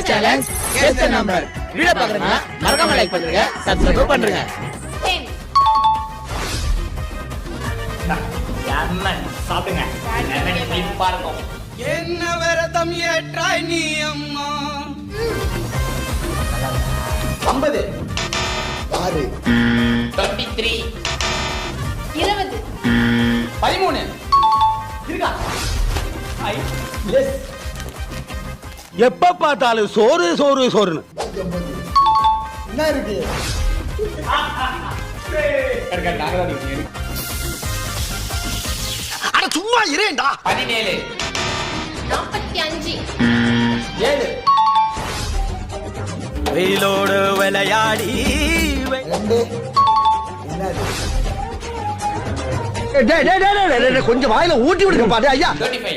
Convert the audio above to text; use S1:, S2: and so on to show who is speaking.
S1: Challenge guess the number. Video பார்க்கறவங்க மறக்காம like பண்ணுங்க, சப்ஸ்கிரைப் பண்ணுங்க.
S2: சாப்பிடுங்க.
S3: என்ன விரதம் ஏற்றாய் நீ அம்மா?
S1: 50
S4: 6
S2: 23
S5: 20
S2: 13 இருக்கா?
S6: எப்ப பார்த்தாலும் சோறு சோறு சோறுன்னு
S4: என்ன இருக்கு?
S3: அட சும்மா இரேண்டா.
S2: 17
S5: 45
S2: 7
S3: வெயிலோடு விளையாடி
S4: 2 என்னது?
S6: கொஞ்சம் வாயில ஊட்டி விடுங்க பாரு ஐயா.
S2: 35